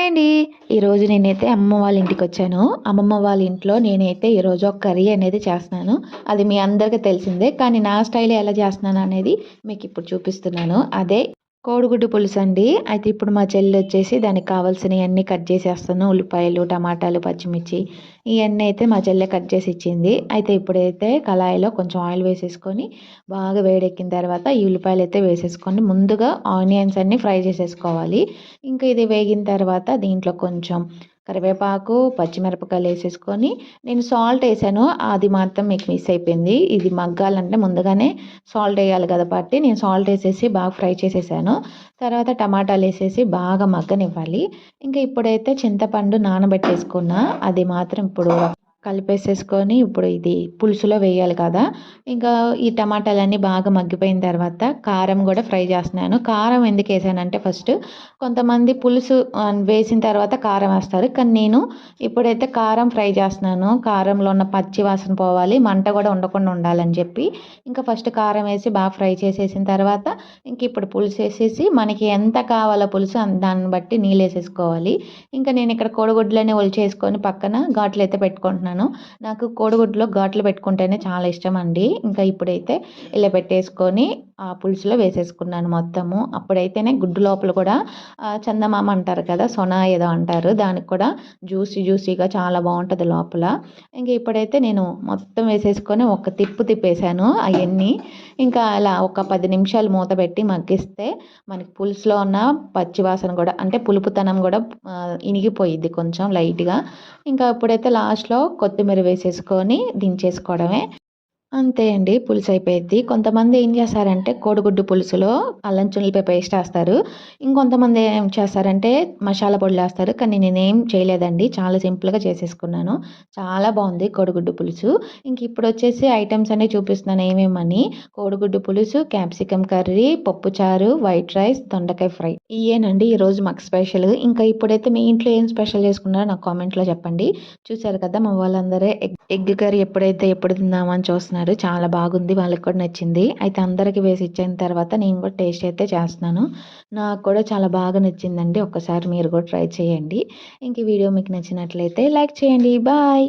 Hi అండి. ఈరోజు నేనైతే అమ్మమ్మ వాళ్ళ ఇంటికొచ్చాను. అమ్మమ్మ వాళ్ళ ఇంట్లో నేనైతే ఈరోజు ఒక కర్రీ అనేది చేస్తున్నాను. అది మీ అందరికీ తెలిసిందే. కానీ నా స్టైల్‌లో ఎలా చేస్తున్నాను అనేది మీకిప్పుడు చూపిస్తున్నాను. అదే కోడిగుడ్డు పులుసండి. అయితే ఇప్పుడు మా చెల్లొచ్చేసి దానికి కావాల్సినయన్నీ కట్ చేసేస్తాను. ఉల్లిపాయలు, టమాటాలు, పచ్చిమిర్చి ఇయన్నీ అయితే మా చెల్లె కట్ చేసి ఇచ్చింది. అయితే ఇప్పుడైతే కళాయిలో కొంచెం ఆయిల్ వేసేసుకొని బాగా వేడెక్కిన తర్వాత ఈ ఉల్లిపాయలైతే వేసేసుకొని ముందుగా ఆనియన్స్ అన్నీ ఫ్రై చేసేసుకోవాలి. ఇంకా ఇది వేగిన తర్వాత దీంట్లో కొంచెం కరివేపాకు, పచ్చిమిరపకాయలు వేసేసుకొని నేను సాల్ట్ వేసాను. అది మాత్రం మీకు మిస్ అయిపోయింది. ఇది మగ్గాలంటే ముందుగానే సాల్ట్ వేయాలి కాబట్టి నేను సాల్ట్ వేసేసి బాగా ఫ్రై చేసేసాను. తర్వాత టమాటాలు వేసేసి బాగా మగ్గనివ్వాలి. ఇంకా ఇప్పుడైతే చింతపండు నానబెట్టేసుకున్నా. అది మాత్రం ఇప్పుడు కలిపేసేసుకొని ఇప్పుడు ఇది పులుసులో వేయాలి కదా! ఇంకా ఈ టమాటాలన్నీ బాగా మగ్గిపోయిన తర్వాత కారం కూడా ఫ్రై చేస్తున్నాను. కారం ఎందుకేసానంటే ఫస్ట్ కొంతమంది పులుసు వేసిన తర్వాత కారం వేస్తారు. కానీ నేను ఇప్పుడైతే కారం ఫ్రై చేస్తున్నాను. కారంలో ఉన్న పచ్చి వాసన పోవాలి. మంట కూడా ఉండకుండా ఉండాలని చెప్పి ఇంకా ఫస్ట్ కారం వేసి బాగా ఫ్రై చేసేసిన తర్వాత ఇంక ఇప్పుడు పులుసు వేసేసి మనకి ఎంత కావాలో పులుసు దాన్ని బట్టి నీళ్ళు వేసేసుకోవాలి. ఇంకా నేను ఇక్కడ కోడిగుడ్లనే ఒలిచేసుకొని పక్కన ఘాట్లు అయితే పెట్టుకుంటున్నాను. నాకు కోడిగుడ్లో ఘాట్లు పెట్టుకుంటేనే చాలా ఇష్టం అండి. ఇంకా ఇప్పుడైతే ఇలా పెట్టేసుకొని ఆ పులుసులో వేసేసుకున్నాను మొత్తము. అప్పుడైతేనే గుడ్డు లోపల కూడా చందమామ అంటారు కదా, సొన ఏదో అంటారు, దానికి కూడా జ్యూసీగా చాలా బాగుంటుంది లోపల. ఇంక ఇప్పుడైతే నేను మొత్తం వేసేసుకొని ఒక తిప్పేసాను అవన్నీ. ఇంకా అలా ఒక 10 నిమిషాలు మూత పెట్టి మగ్గిస్తే మనకి పులుసులో ఉన్న పచ్చివాసన కూడా అంటే పులుపుతనం కూడా ఇనిగిపోయిద్ది కొంచెం లైట్గా. ఇంకా ఇప్పుడైతే లాస్ట్లో కొత్తిమీర వేసేసుకొని దించేసుకోవడమే. అంతే అండి. పులుసయిపోయిద్ది. కొంతమంది ఏం చేస్తారంటే కోడిగుడ్డు పులుసులో అల్లం చిన్నుల్లిపాయ పేస్ట్ ఏస్తారు. ఇంకొంతమంది ఏం చేస్తారంటే మసాలా పొడులేస్తారు. కానీ నేనేం చేయలేదండి. చాలా సింపుల్‌గా చేసేసుకున్నాను. చాలా బావుంది కోడిగుడ్డు పులుసు. ఇప్పుడొచ్చేసి ఐటెమ్స్ అన్నీ చూపిస్తున్నాను ఏమేమని. కోడిగుడ్డు పులుసు, క్యాప్సికమ్ కర్రీ, పప్పుచారు, వైట్ రైస్, దొండకాయ ఫ్రై. ఇయ్యేనండి ఈరోజు మాకు స్పెషల్. ఇంకా ఇప్పుడైతే మీ ఇంట్లో ఏం స్పెషల్ చేసుకున్నారో నాకు కామెంట్‌లో చెప్పండి. చూసారు కదా మా వాళ్ళందరూ ఎగ్ కర్రీ ఎప్పుడు తిందామా అని చూస్తున్నారు. చాలా బాగుంది. వాళ్ళకి కూడా నచ్చింది. అయితే అందరికి వేసి ఇచ్చిన తర్వాత నేను కూడా టేస్ట్ అయితే చేస్తున్నాను. నాకు కూడా చాలా బాగా నచ్చిందండి. ఒక్కసారి మీరు కూడా ట్రై చేయండి. ఈ వీడియో మీకు నచ్చినట్లయితే లైక్ చేయండి. బాయ్.